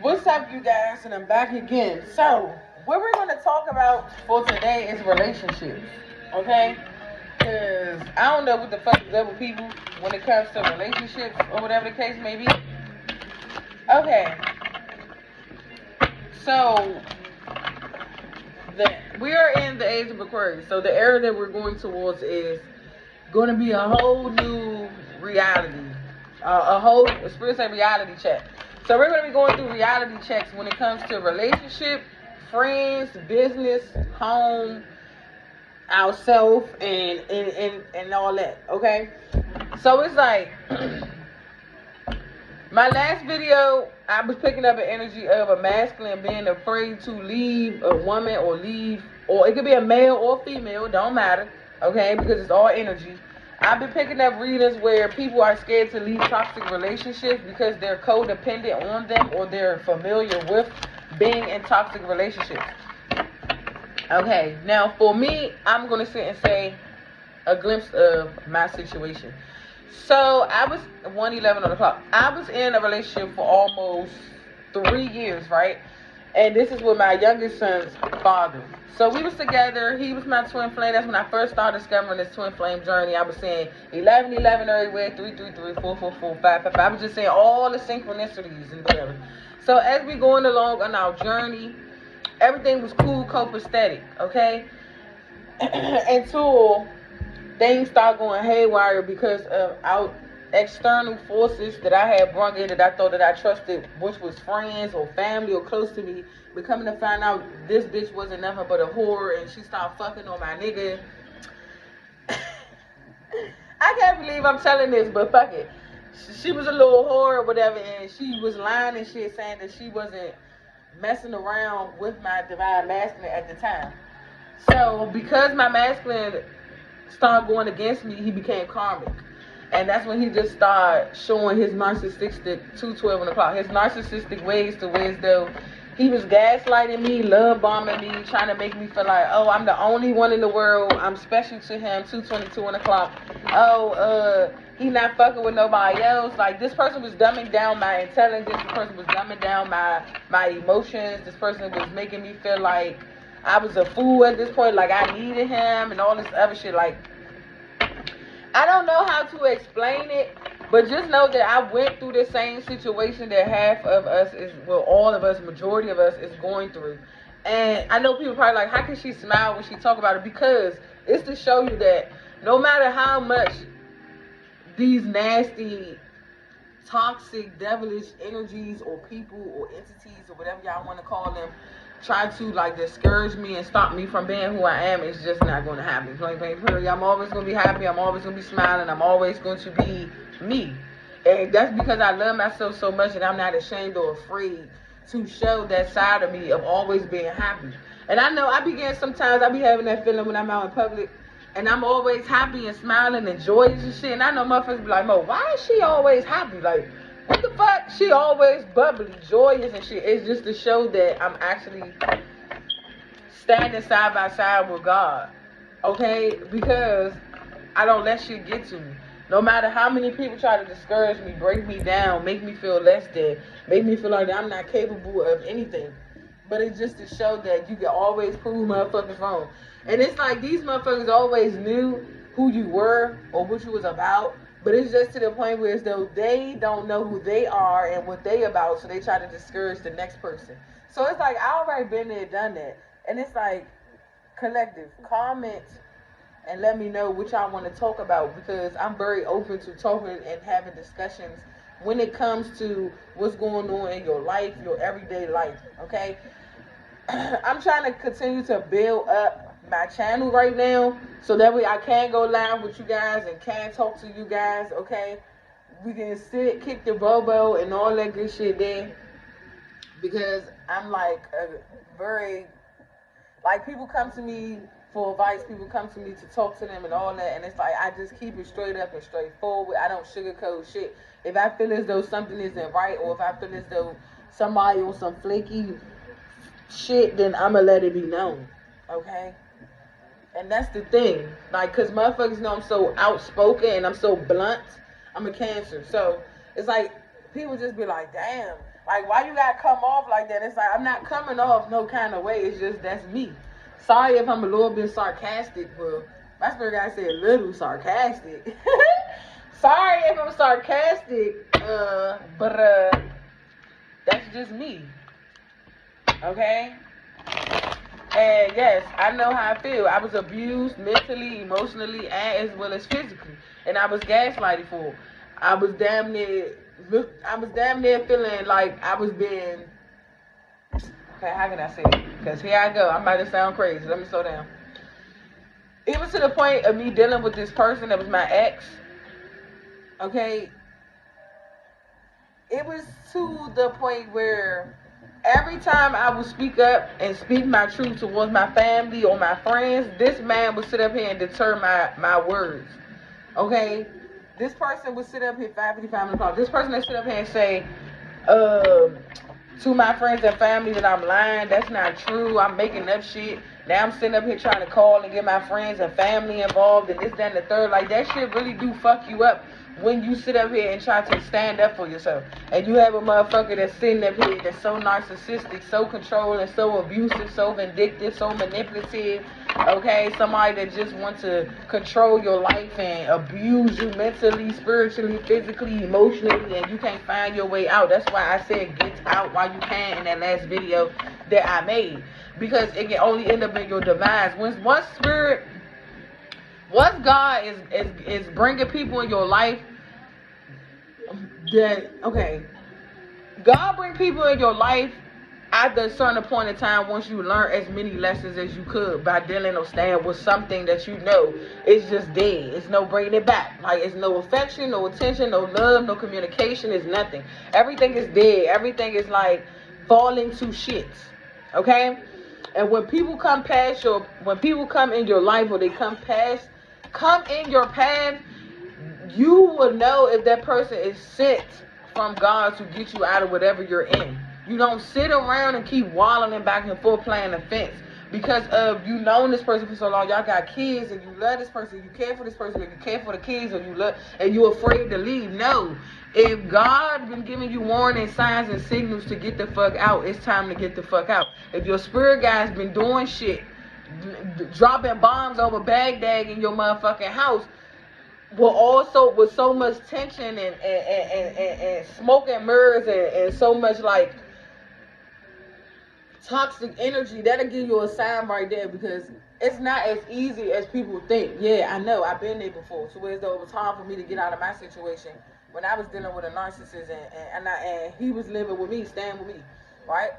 What's up, you guys? And I'm back again. So, what we're going to talk about for today is relationships. Okay? Because I don't know what the fuck is up with people when it comes to relationships or whatever the case may be. Okay. So, we are in the age of Aquarius. So, the era that we're going towards is going to be a whole new reality. A whole, spirit say reality check. So we're going to be going through reality checks when it comes to relationship, friends, business, home, ourselves, and all that. Okay? So it's like, my last video, I was picking up an energy of a masculine being afraid to leave a woman or it could be a male or female, don't matter, okay, because it's all energy. I've been picking up readings where people are scared to leave toxic relationships because they're codependent on them or they're familiar with being in toxic relationships. Okay, now for me, I'm going to sit and say a glimpse of my situation. So I was 1:11 on the clock. I was in a relationship for almost 3 years, right? And this is with my youngest son's father. So we was together. He was my twin flame. That's when I first started discovering this twin flame journey. I was saying 11, 11 everywhere, 3, 3, 3, 4, 4, 4, 5, 5, 5. I was just saying all the synchronicities and whatever. So as we going along on our journey, everything was cool, copacetic, okay? Until things start going haywire because of out external forces that I had brought in that I thought that I trusted, which was friends or family or close to me, but coming to find out this bitch wasn't nothing but a whore and she started fucking on my nigga. I can't believe I'm telling this, but fuck it. She was a little whore or whatever, and she was lying and shit saying that she wasn't messing around with my divine masculine at the time. So because my masculine started going against me, he became karmic. And that's when he just started showing his narcissistic 212 on the clock. His narcissistic ways to where as though he was gaslighting me, love bombing me, trying to make me feel like, oh, I'm the only one in the world. I'm special to him, 222 on the clock. Oh, he not fucking with nobody else. Like, this person was dumbing down my intelligence. This person was dumbing down my emotions. This person was making me feel like I was a fool at this point, like I needed him and all this other shit. Like, I don't know how to explain it, but just know that I went through the same situation that half of us is, well, all of us, majority of us is going through. And I know people probably like, how can she smile when she talk about it? Because it's to show you that no matter how much these nasty, toxic, devilish energies or people or entities or whatever y'all want to call them try to like discourage me and stop me from being who I am, it's just not going to happen. Like, I'm always going to be happy. I'm always going to be smiling. I'm always going to be me. And that's because I love myself so much and I'm not ashamed or afraid to show that side of me of always being happy. And I know I sometimes I be having that feeling when I'm out in public and I'm always happy and smiling and joyous and shit. And I know motherfuckers be like, Mo, why is she always happy? Like, what the fuck? She always bubbly, joyous and shit. It's just to show that I'm actually standing side by side with God. Okay? Because I don't let shit get to me. No matter how many people try to discourage me, break me down, make me feel less than, make me feel like that I'm not capable of anything. But it's just to show that you can always prove motherfuckers wrong. And it's like these motherfuckers always knew who you were or what you was about. But it's just to the point where it's though they don't know who they are and what they about, so they try to discourage the next person. So it's like I already been there, done that. And it's like, collective, comment and let me know what y'all want to talk about, because I'm very open to talking and having discussions when it comes to what's going on in your life, your everyday life, okay? I'm trying to continue to build up my channel right now so that way I can go live with you guys and can talk to you guys, okay? We can sit, kick the bobo and all that good shit there, because I'm like a very, like, people come to me for advice, people come to me to talk to them and all that, and it's like I just keep it straight up and straightforward. I don't sugarcoat shit. If I feel as though something isn't right, or if I feel as though somebody on some flaky shit, then I'ma let it be known, okay? And that's the thing, like, cause motherfuckers know I'm so outspoken and I'm so blunt. I'm a Cancer, so it's like people just be like, damn, Like, why you gotta come off like that? It's like, I'm not coming off no kind of way. It's just, that's me. Sorry if I'm a little bit sarcastic, but my spirit guy said a little sarcastic. Sorry if I'm sarcastic, but that's just me. Okay? And yes, I know how I feel. I was abused mentally, emotionally, and as well as physically. And I was gaslighted for it. I was damn near feeling like I was being, okay, how can I say it? Because here I go. I'm about to sound crazy. Let me slow down. It was to the point of me dealing with this person that was my ex. Okay? It was to the point where every time I would speak up and speak my truth towards my family or my friends, this man would sit up here and deter my words. Okay? This person would sit up here, 5:55 o'clock. This person would sit up here and say, to my friends and family that I'm lying. That's not true. I'm making up shit. Now I'm sitting up here trying to call and get my friends and family involved and this, that, and the third. Like, that shit really do fuck you up when you sit up here and try to stand up for yourself. And you have a motherfucker that's sitting up here that's so narcissistic, so controlling, so abusive, so vindictive, so manipulative. Okay, somebody that just wants to control your life and abuse you mentally, spiritually, physically, emotionally, and you can't find your way out. That's why I said get out while you can in that last video that I made, because it can only end up in your demise. Once God is bringing people in your life, that, okay, God bring people in your life at a certain point in time once you learn as many lessons as you could by dealing or staying with something that you know is just dead. It's no bringing it back. Like, it's no affection, no attention, no love, no communication. It's nothing. Everything is dead. Everything is like falling to shit. Okay? And when people come in your life, or they come in your path, you will know if that person is sent from God to get you out of whatever you're in. You don't sit around and keep wallowing back and forth playing the fence because of you known this person for so long. Y'all got kids and you love this person, you care for this person, or you care for the kids, or you love and you're afraid to leave. No. If God been giving you warning signs and signals to get the fuck out, it's time to get the fuck out. If your spirit guy's been doing shit, dropping bombs over Baghdad in your motherfucking house, also with so much tension and smoke and mirrors and so much like toxic energy, that'll give you a sign right there, because it's not as easy as people think. Yeah, I know, I've been there before. So it's though it was hard for me to get out of my situation when I was dealing with a narcissist and he was living with me, staying with me, right?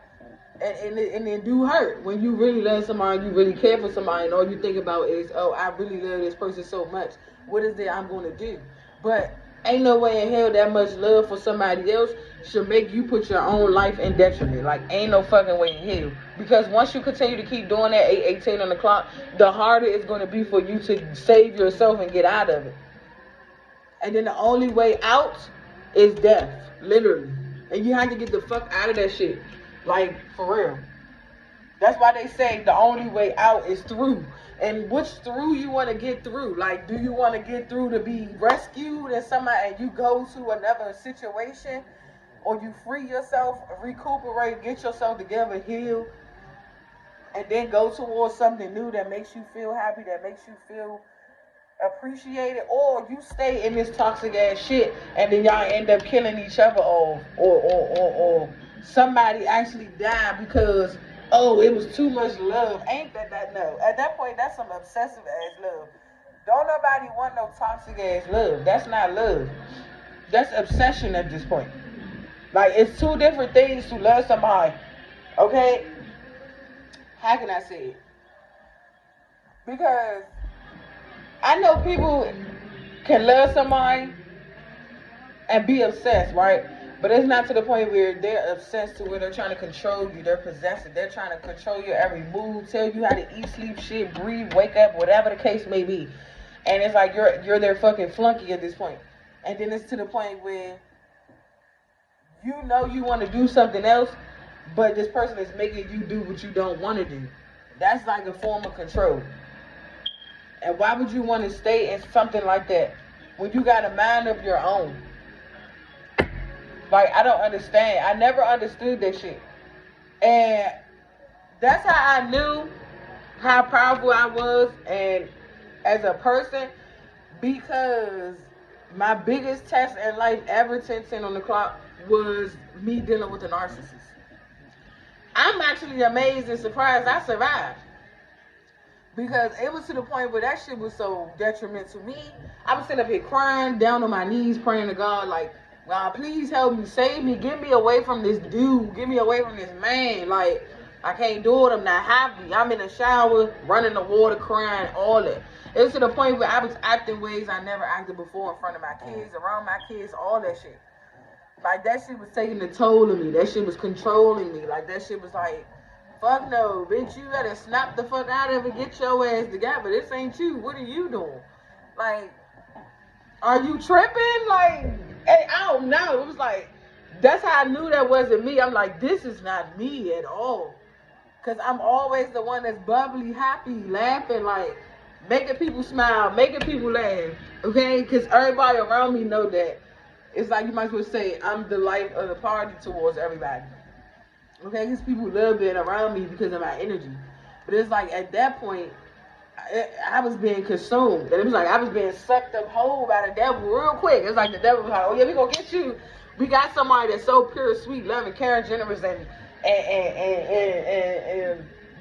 And it do hurt when you really love somebody, you really care for somebody, and all you think about is, oh, I really love this person so much. What is it I'm going to do? But ain't no way in hell that much love for somebody else should make you put your own life in detriment. Like, ain't no fucking way in hell. Because once you continue to keep doing that 8:18 on the clock, the harder it's going to be for you to save yourself and get out of it. And then the only way out is death, literally. And you have to get the fuck out of that shit. Like, for real. That's why they say the only way out is through. And which through you want to get through? Like, do you want to get through to be rescued and you go to another situation? Or you free yourself, recuperate, get yourself together, heal, and then go towards something new that makes you feel happy, that makes you feel appreciated? Or you stay in this toxic ass shit and then y'all end up killing each other, or somebody actually died because, oh, it was too much love. Ain't that no? At that point, that's some obsessive ass love. Don't nobody want no toxic ass love. That's not love. That's obsession at this point. Like, it's two different things to love somebody. Okay? How can I say it? Because I know people can love somebody and be obsessed, right? But it's not to the point where they're obsessed to where they're trying to control you. They're possessive. They're trying to control your every move, tell you how to eat, sleep, shit, breathe, wake up, whatever the case may be. And it's like you're their fucking flunky at this point. And then it's to the point where you know you want to do something else, but this person is making you do what you don't want to do. That's like a form of control. And why would you want to stay in something like that when you got a mind of your own? Like, I don't understand. I never understood that shit. And that's how I knew how powerful I was and as a person, because my biggest test in life ever 10 on the clock was me dealing with a narcissist. I'm actually amazed and surprised I survived. Because it was to the point where that shit was so detrimental to me. I was sitting up here crying, down on my knees, praying to God, like, God, please help me, save me, get me away from this dude, get me away from this man. Like, I can't do it, I'm not happy. I'm in the shower, running the water, crying, all that. It was to the point where I was acting ways I never acted before in front of my kids, around my kids, all that shit. Like, that shit was taking a toll of me. That shit was controlling me. Like, that shit was like, fuck no, bitch, you gotta snap the fuck out of it, get your ass together. This ain't you. What are you doing? Like, are you tripping? Like, hey, I don't know. It was like, that's how I knew that wasn't me. I'm like, this is not me at all. Because I'm always the one that's bubbly, happy, laughing, like, making people smile, making people laugh, okay? Because everybody around me know that. It's like you might as well say, I'm the life of the party towards everybody. Okay, because people love being around me because of my energy. But it's like at that point, I was being consumed. And it was like I was being sucked up whole by the devil real quick. It's like the devil was like, oh yeah, we gonna get you. We got somebody that's so pure, sweet, loving, caring, generous, and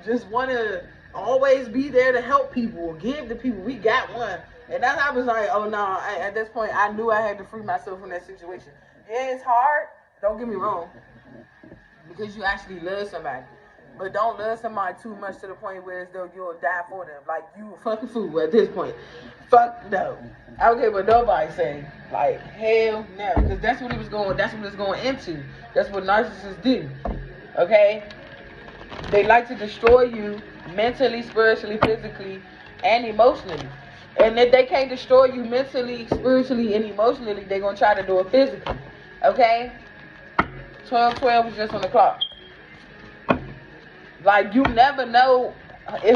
just want to always be there to help people, give to people. We got one. And that's how I was like, oh no, at this point, I knew I had to free myself from that situation. Yeah, it's hard. Don't get me wrong. Because you actually love somebody. But don't love somebody too much to the point where as though you'll die for them. Like, you a fucking fool at this point. Fuck no. I don't care what nobody say. Like, hell no. Because that's what that's what it's going into. That's what narcissists do. Okay? They like to destroy you mentally, spiritually, physically, and emotionally. And if they can't destroy you mentally, spiritually, and emotionally, they're going to try to do it physically. Okay? 12:12 was just on the clock. Like, you never know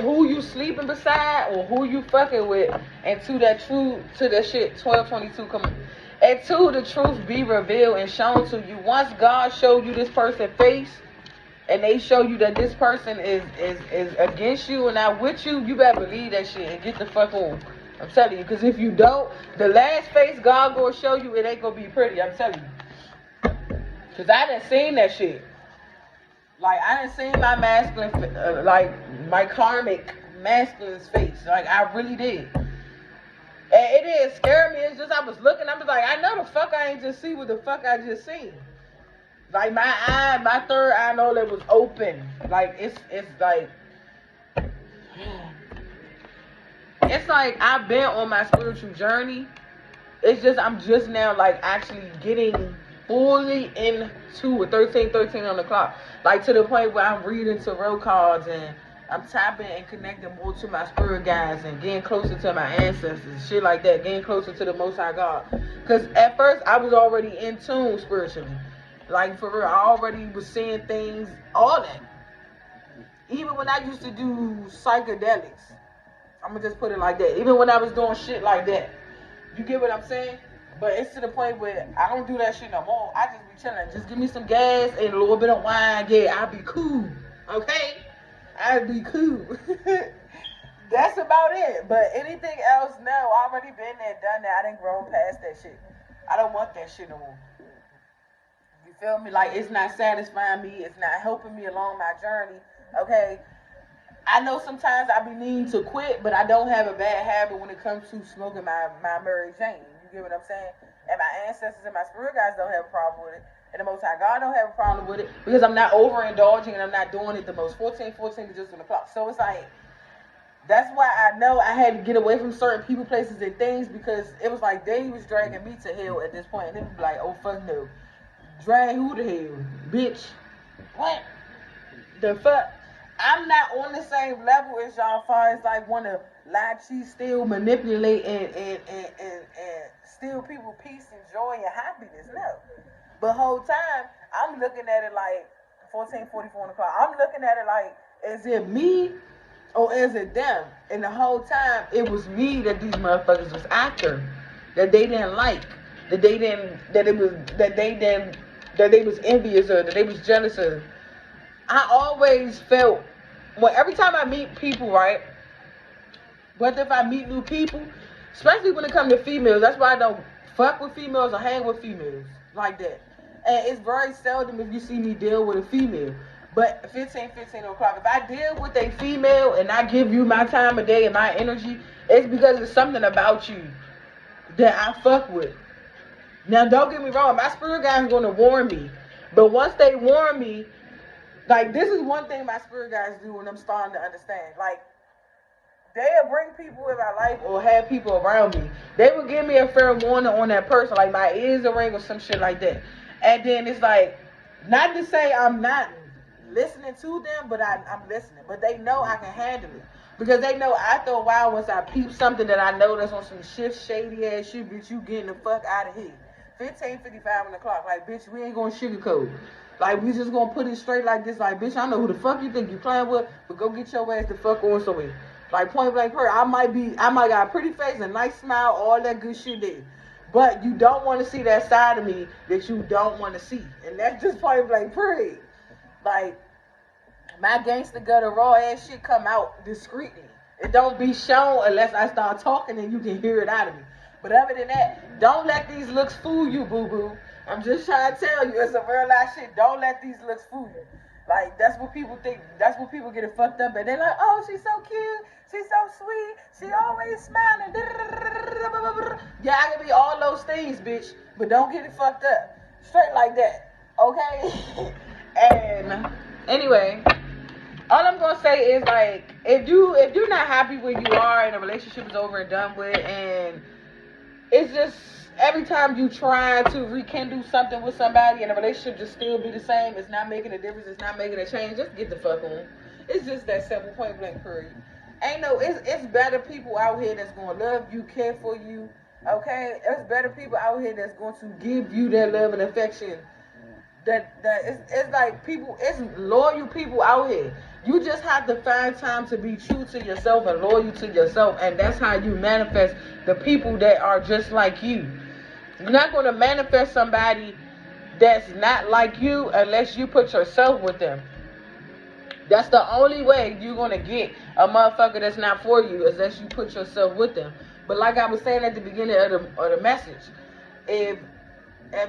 who you sleeping beside or who you fucking with until that shit 12:22 come. Until the truth be revealed and shown to you. Once God showed you this person's face and they show you that this person is against you and not with you, you better believe that shit and get the fuck on. I'm telling you, because if you don't, the last face God gonna show you, it ain't gonna be pretty. I'm telling you. Cause I done seen that shit. Like, I done seen my masculine, like my karmic masculine's face. Like, I really did. And it didn't scare me. It's just I was looking. I was like, I know the fuck I ain't just see what the fuck I just seen. Like, my third eye, I know that was open. Like, it's like, it's like I've been on my spiritual journey. It's just I'm just now like actually getting fully into a 13 on the clock. Like, to the point where I'm reading tarot cards and I'm tapping and connecting more to my spirit guides and getting closer to my ancestors, shit like that, getting closer to the Most High God. Because at first I was already in tune spiritually. Like, for real, I already was seeing things, all that. Even when I used to do psychedelics, I'm going to just put it like that. Even when I was doing shit like that. You get what I'm saying? But it's to the point where I don't do that shit no more. I just be chilling. Just give me some gas and a little bit of wine. Yeah, I'll be cool. Okay? I'll be cool. That's about it. But anything else, no. I already been there, done that. I done grown past that shit. I don't want that shit no more. You feel me? Like, it's not satisfying me. It's not helping me along my journey. Okay? I know sometimes I be needing to quit, but I don't have a bad habit when it comes to smoking my Mary Jane. You get what I'm saying? And my ancestors and my spirit guides don't have a problem with it. And the Most High God don't have a problem with it because I'm not overindulging and I'm not doing it the most. 14 is just on the clock. So it's like, that's why I know I had to get away from certain people, places, and things, because it was like they was dragging me to hell at this point. And it was like, oh, fuck no. Drag who to hell? Bitch. What? The fuck? I'm not on the same level as y'all far as like want to lie, cheat, steal, manipulate, and steal people peace and joy and happiness. No. But whole time, I'm looking at it like 14:44 on the clock. I'm looking at it like, is it me or is it them? And the whole time, it was me that these motherfuckers was after. That they didn't like. That they didn't that they was envious of, that they was jealous of. I always felt, well, every time I meet people, right? Whether if I meet new people, especially when it comes to females, that's why I don't fuck with females or hang with females like that. And it's very seldom if you see me deal with a female. But 15 o'clock, if I deal with a female and I give you my time of day and my energy, it's because it's something about you that I fuck with. Now, don't get me wrong, my spirit guides going to warn me. But once they warn me, like, this is one thing my spirit guides do and I'm starting to understand. Like, they'll bring people in my life or have people around me. They will give me a fair warning on that person, like my ears are ring or some shit like that. And then it's like, not to say I'm not listening to them, but I'm listening. But they know I can handle it. Because they know after a while, once I peep something that I know that's on some shit, shady ass shit, bitch, you getting the fuck out of here. 15:55 on the clock. Like, bitch, we ain't gonna sugarcoat. Like, we just gonna put it straight like this. Like, bitch, I know who the fuck you think you playing with, but go get your ass the fuck on somewhere. Like, point blank period. I might got a pretty face, a nice smile, all that good shit there. But you don't want to see that side of me that you don't want to see. And that's just point blank period. Like, my gangster gutter raw ass shit come out discreetly. It don't be shown unless I start talking and you can hear it out of me. But other than that, don't let these looks fool you, boo-boo. I'm just trying to tell you, it's a real life shit. Don't let these looks fool you. Like, that's what people think. That's what people get it fucked up. And they're like, oh, she's so cute. She's so sweet. She always smiling. Yeah, I can be all those things, bitch. But don't get it fucked up. Straight like that. Okay? And anyway, all I'm gonna say is, like, if you're not happy where you are and the relationship is over and done with, and it's just every time you try to rekindle something with somebody and the relationship just still be the same, it's not making a difference, it's not making a change, just get the fuck on. It's just that simple, point blank period. Ain't no, it's better people out here that's gonna love you, care for you, okay? It's better people out here that's going to give you that love and affection. That it's like people, it's loyal people out here. You just have to find time to be true to yourself and loyal to yourself, and that's how you manifest the people that are just like you. You're not going to manifest somebody that's not like you unless you put yourself with them. That's the only way you're going to get a motherfucker that's not for you, is unless you put yourself with them. But like I was saying at the beginning of the message, if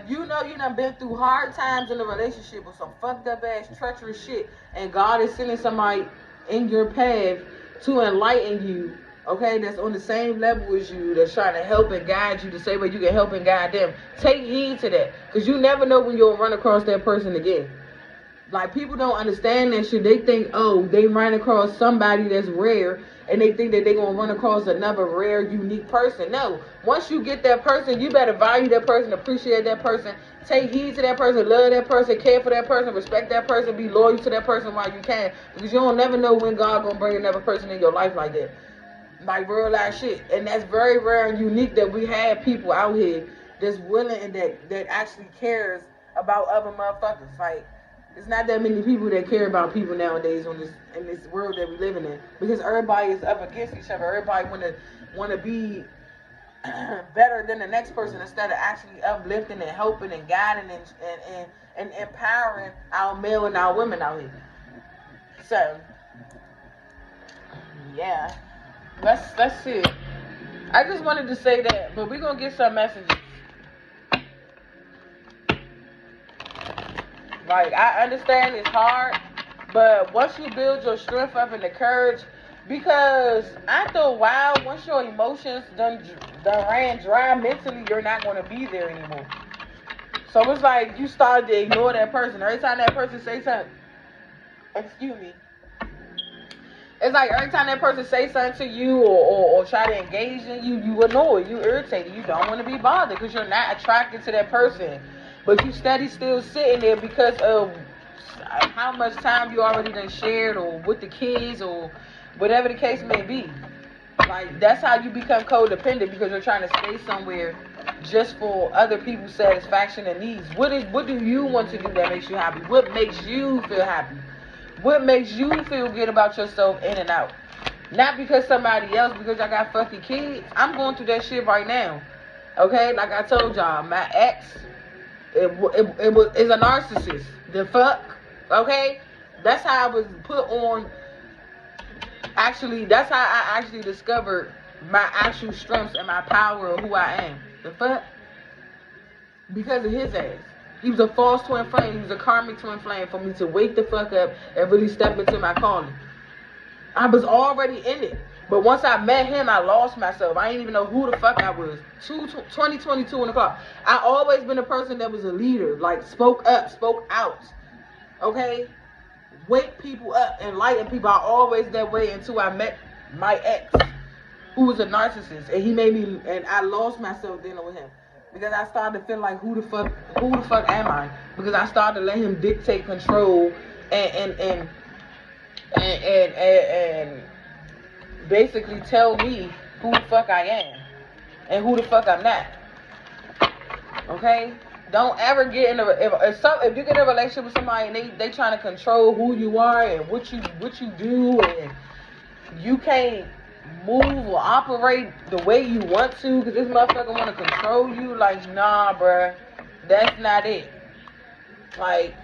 you know you done been through hard times in a relationship with some fucked up ass treacherous shit, and God is sending somebody in your path to enlighten you, okay, that's on the same level as you, that's trying to help and guide you the same way you can help and guide them, take heed to that. Because you never know when you'll run across that person again. Like, people don't understand that shit. They think, oh, they ran across somebody that's rare, and they think that they're going to run across another rare, unique person. No. Once you get that person, you better value that person, appreciate that person, take heed to that person, love that person, care for that person, respect that person, be loyal to that person while you can. Because you don't never know when God going to bring another person in your life like that. Like, real life shit. And that's very rare and unique that we have people out here that's willing and that actually cares about other motherfuckers. Like, it's not that many people that care about people nowadays in this world that we living in, because everybody is up against each other. Everybody wanna be better than the next person instead of actually uplifting and helping and guiding and empowering our male and our women out here. So yeah, let's see. I just wanted to say that, but we're gonna get some messages. Like, I understand it's hard, but once you build your strength up and the courage, because after a while, once your emotions done ran dry mentally, you're not going to be there anymore. So it's like you start to ignore that person. Every time that person say something, excuse me, it's like every time that person say something to you or try to engage in you, you annoy, you irritated, you don't want to be bothered because you're not attracted to that person. But you steady still sitting there because of how much time you already done shared, or with the kids, or whatever the case may be. Like, that's how you become codependent, because you're trying to stay somewhere just for other people's satisfaction and needs. What do you want to do that makes you happy? What makes you feel happy? What makes you feel good about yourself in and out? Not because somebody else, because I got fucking kids. I'm going through that shit right now. Okay? Like I told y'all, my ex is a narcissist. The fuck? Okay? That's how I was put on. Actually, that's how I actually discovered my actual strengths and my power of who I am. The fuck? Because of his ass. He was a false twin flame. He was a karmic twin flame for me to wake the fuck up and really step into my calling. I was already in it. But once I met him, I lost myself. I didn't even know who the fuck I was. 2022 on the clock. I always been a person that was a leader. Like, spoke up, spoke out. Okay? Wake people up, enlighten people. I always that way until I met my ex, who was a narcissist. And he made me, and I lost myself dealing with him. Because I started to feel like, who the fuck am I? Because I started to let him dictate, control, and basically tell me who the fuck I am and who the fuck I'm not. Okay? Don't ever get in a if you get in a relationship with somebody and they trying to control who you are and what you do, and you can't move or operate the way you want to because this motherfucker want to control you. Like, nah, bruh, that's not it. Like,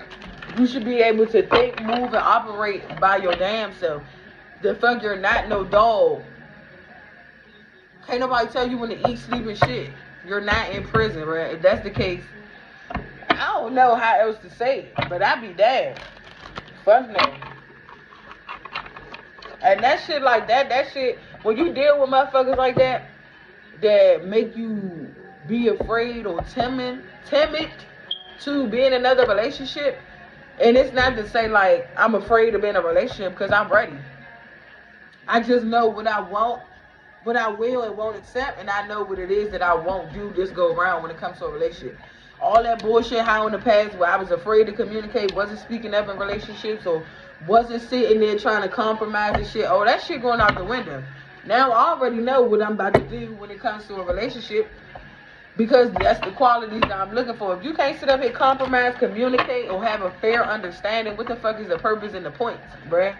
you should be able to think, move, and operate by your damn self. The fuck, you're not no dog. Can't nobody tell you when to eat, sleep, and shit. You're not in prison, bruh. If that's the case, I don't know how else to say it, but I be damned. Fuck no. And that shit like that shit, when you deal with motherfuckers like that make you be afraid or timid to be in another relationship, and it's not to say like I'm afraid to be in a relationship, because I'm ready. I just know what I want, what I will and won't accept, and I know what it is that I won't do this go around when it comes to a relationship. All that bullshit how in the past where I was afraid to communicate, wasn't speaking up in relationships, or wasn't sitting there trying to compromise and shit. Oh, that shit going out the window. Now I already know what I'm about to do when it comes to a relationship, because that's the qualities that I'm looking for. If you can't sit up here, compromise, communicate, or have a fair understanding, what the fuck is the purpose and the point, bruh?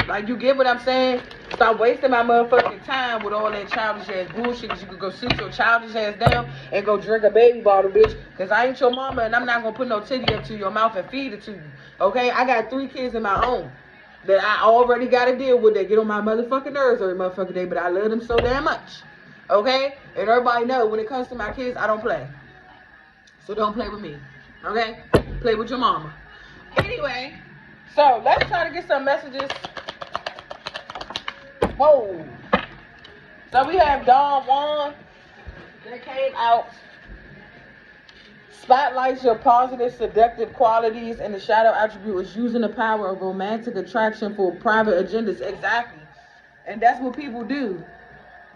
Like, you get what I'm saying? Stop wasting my motherfucking time with all that childish ass bullshit, because you could go sit your childish ass down and go drink a baby bottle, bitch. Because I ain't your mama, and I'm not going to put no titty up to your mouth and feed it to you. Okay? I got 3 kids of my own that I already got to deal with. They get on my motherfucking nerves every motherfucking day, but I love them so damn much. Okay? And everybody know when it comes to my kids, I don't play. So don't play with me. Okay? Play with your mama. Anyway, so let's try to get some messages. Whoa. So we have Don Juan that came out. Spotlights your positive, seductive qualities, and the shadow attribute is using the power of romantic attraction for private agendas. Exactly. And that's what people do.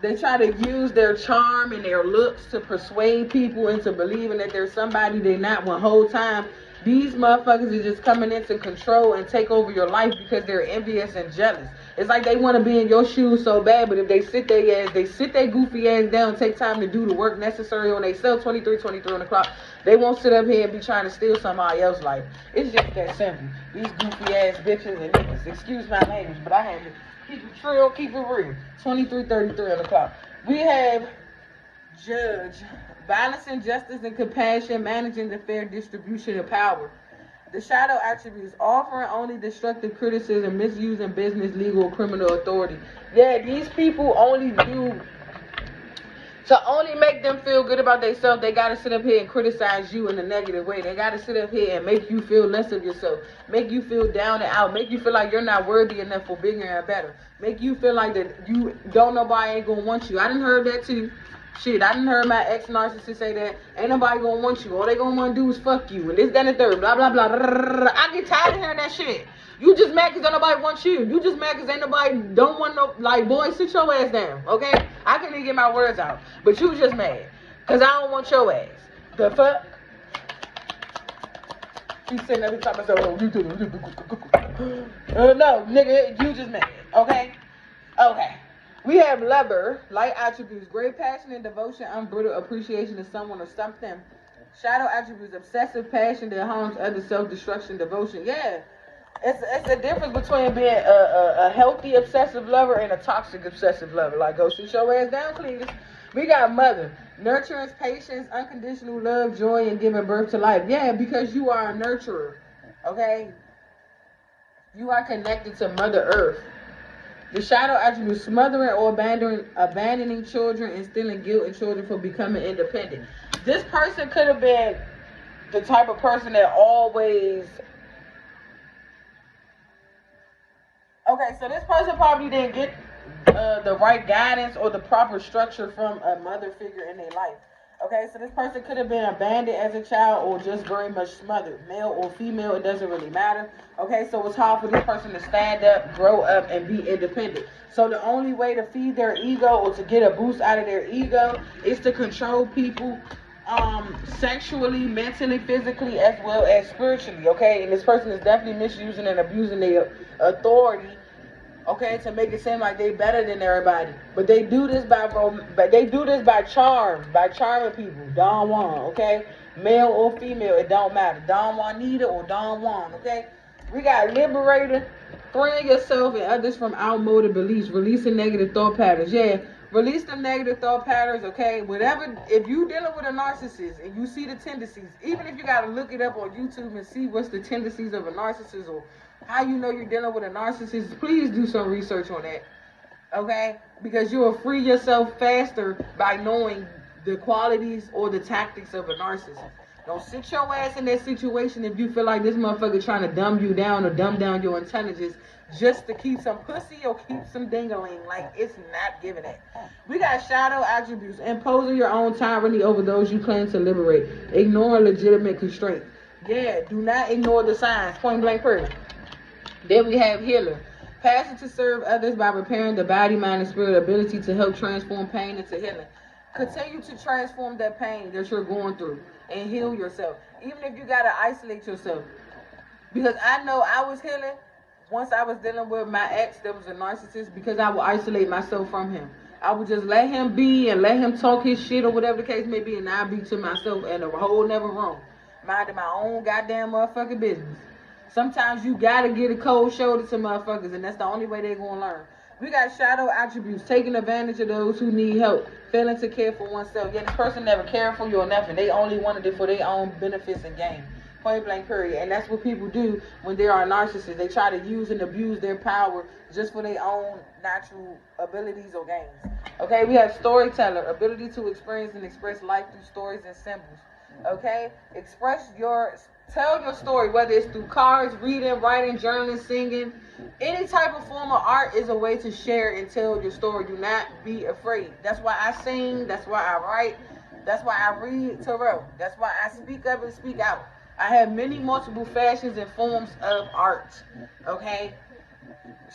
They try to use their charm and their looks to persuade people into believing that there's somebody they're not, when whole time these motherfuckers are just coming in to control and take over your life because they're envious and jealous. It's like they want to be in your shoes so bad, but if they sit their goofy ass down and take time to do the work necessary on themselves, 23 on the clock, they won't sit up here and be trying to steal somebody else's life. It's just that simple. These goofy ass bitches and niggas, excuse my language, but I had to keep it trill, keep it real. 23:33 on the clock. We have Judge. Balancing justice and compassion, managing the fair distribution of power. The shadow attributes: offering only destructive criticism, misusing business, legal, criminal authority. Yeah, these people only do, to only make them feel good about themselves, they got to sit up here and criticize you in a negative way. They got to sit up here and make you feel less of yourself, make you feel down and out, make you feel like you're not worthy enough for bigger and better, make you feel like that you don't, nobody ain't gonna want you. I done heard that too. Shit, I done heard my ex-narcissist say that. Ain't nobody gonna want you. All they gonna want to do is fuck you. And this, that, and the third. Blah, blah, blah. I get tired of hearing that shit. You just mad because ain't nobody wants you. You just mad because ain't nobody don't want no... Like, boy, sit your ass down, okay? I can't even get my words out. But you just mad because I don't want your ass. The fuck? She's sitting there talking about, oh, you do no, nigga, you just mad, okay? Okay. We have Lover, light attributes: great passion and devotion, unbridled appreciation of someone or something. Shadow attributes: obsessive passion that harms others, self-destruction, devotion. Yeah, it's a difference between being a healthy obsessive lover and a toxic obsessive lover. Like, go sit your ass down, please. We got mother. Nurturance, patience, unconditional love, joy, and giving birth to life. Yeah, because you are a nurturer. Okay? You are connected to Mother Earth. The shadow attribute: smothering or abandoning children, instilling guilt in children for becoming independent. This person could have been the type of person that always. Okay, so this person probably didn't get the right guidance or the proper structure from a mother figure in their life. Okay, so this person could have been abandoned as a child or just very much smothered, male or female, it doesn't really matter. Okay, so it's hard for this person to stand up, grow up, and be independent. So the only way to feed their ego or to get a boost out of their ego is to control people sexually, mentally, physically, as well as spiritually. Okay, and this person is definitely misusing and abusing their authority, okay, to make it seem like they better than everybody. But they do this by charm, by charming people. Don Juan, okay, male or female, it don't matter. Don Juanita or Don Juan, okay. We got liberator, freeing yourself and others from outmoded beliefs, releasing negative thought patterns. Yeah, release them negative thought patterns, okay. Whatever, if you dealing with a narcissist and you see the tendencies, even if you gotta look it up on YouTube and see what's the tendencies of a narcissist or how you know you're dealing with a narcissist, please do some research on that, okay? Because you'll free yourself faster by knowing the qualities or the tactics of a narcissist. Don't sit your ass in that situation if you feel like this motherfucker trying to dumb you down or dumb down your intelligence just to keep some pussy or keep some dingaling. Like, it's not giving it. We got shadow attributes: imposing your own tyranny over those you claim to liberate, ignoring legitimate constraints. Yeah, do not ignore the signs. Point blank period. Then we have healer. Passion to serve others by preparing the body, mind, and spirit, ability to help transform pain into healing. Continue to transform that pain that you're going through and heal yourself. Even if you got to isolate yourself. Because I know I was healing once I was dealing with my ex that was a narcissist, because I would isolate myself from him. I would just let him be and let him talk his shit or whatever the case may be, and I'd be to myself in a whole never room, minding my own goddamn motherfucking business. Sometimes you gotta get a cold shoulder to motherfuckers, and that's the only way they're gonna learn. We got shadow attributes: taking advantage of those who need help, failing to care for oneself. Yet the person never cared for you or nothing. They only wanted it for their own benefits and gain. Point blank period. And that's what people do when they are narcissists. They try to use and abuse their power just for their own natural abilities or gains. Okay, we have storyteller: ability to experience and express life through stories and symbols. Okay, tell your story, whether it's through cards, reading, writing, journaling, singing. Any type of form of art is a way to share and tell your story. Do not be afraid. That's why I sing. That's why I write. That's why I read tarot. That's why I speak up and speak out. I have many multiple fashions and forms of art. Okay?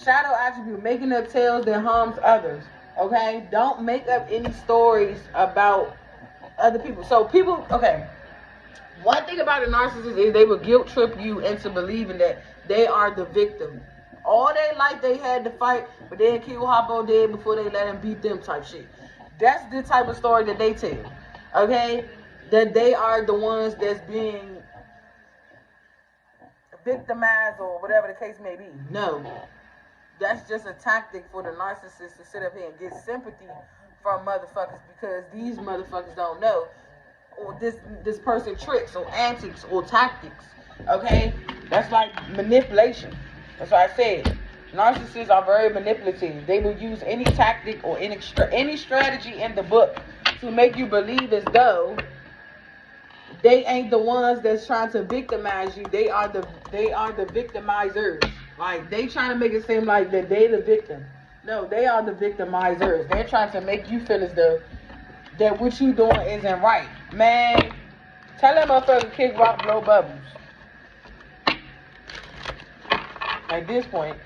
Shadow attribute: making up tales that harms others. Okay? Don't make up any stories about other people. So people, okay. One thing about a narcissist is they will guilt trip you into believing that they are the victim. All their life they had to fight, but they'd kill Hoppo dead before they let him beat them type shit. That's the type of story that they tell. Okay? That they are the ones that's being victimized or whatever the case may be. No. That's just a tactic for the narcissist to sit up here and get sympathy from motherfuckers, because these motherfuckers don't know, or this person tricks or antics or tactics. Okay? That's like manipulation. That's why I said narcissists are very manipulative. They will use any tactic or any strategy in the book to make you believe as though they ain't the ones that's trying to victimize you. They are the victimizers. Like, they trying to make it seem like that they the victim. No, they are the victimizers. They're trying to make you feel as though that what you doing isn't right. Man, tell that motherfucker kick rock, blow bubbles. At this point.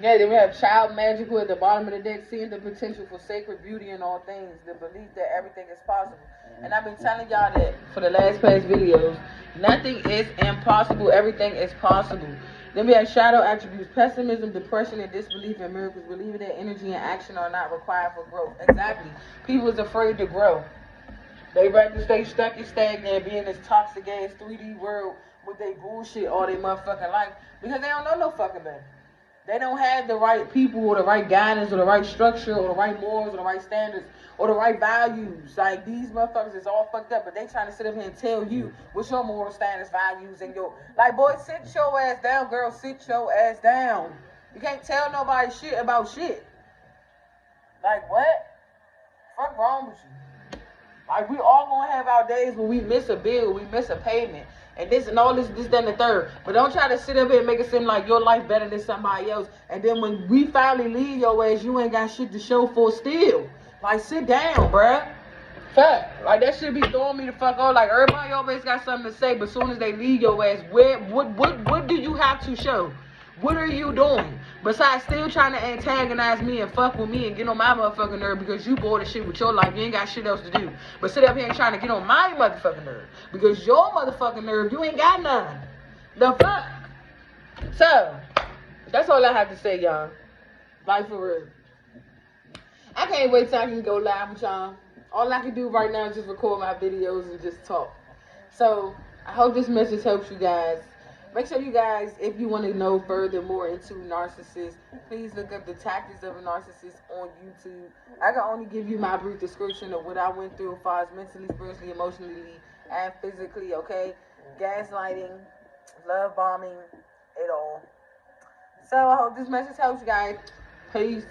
Yeah, then we have child magical at the bottom of the deck, seeing the potential for sacred beauty in all things, the belief that everything is possible. And I've been telling y'all that for the last past videos, nothing is impossible, everything is possible. Then we have shadow attributes: pessimism, depression, and disbelief in miracles, believing that energy and action are not required for growth. Exactly. People is afraid to grow. They rather stay stuck and stagnant and be in this toxic ass 3D world with they bullshit all their motherfucking life, because they don't know no fucking better. They don't have the right people or the right guidance or the right structure or the right morals or the right standards or the right values. Like these motherfuckers is all fucked up, but they trying to sit up here and tell you what's your moral standards, values, and your like boy, sit your ass down, girl, sit your ass down. You can't tell nobody shit about shit. Like what? Fuck wrong with you? Like we all gonna have our days when we miss a bill, we miss a payment, and this and all this, that, and the third. But don't try to sit up here and make it seem like your life better than somebody else. And then when we finally leave your ass, you ain't got shit to show for still. Like sit down, bruh. Fact. Like that shit be throwing me the fuck off. Like everybody always got something to say, but as soon as they leave your ass, what do you have to show? What are you doing? Besides still trying to antagonize me and fuck with me and get on my motherfucking nerve because you bored of shit with your life. You ain't got shit else to do. But sit up here and trying to get on my motherfucking nerve. Because your motherfucking nerve, you ain't got none. The fuck? So, that's all I have to say, y'all. Like for real. I can't wait till I can go live with y'all. All I can do right now is just record my videos and just talk. So, I hope this message helps you guys. Make sure you guys, if you want to know further more into narcissists, please look up the tactics of a narcissist on YouTube. I can only give you my brief description of what I went through as far as mentally, spiritually, emotionally, and physically, okay? Gaslighting, love bombing, it all. So I hope this message helps you guys. Peace.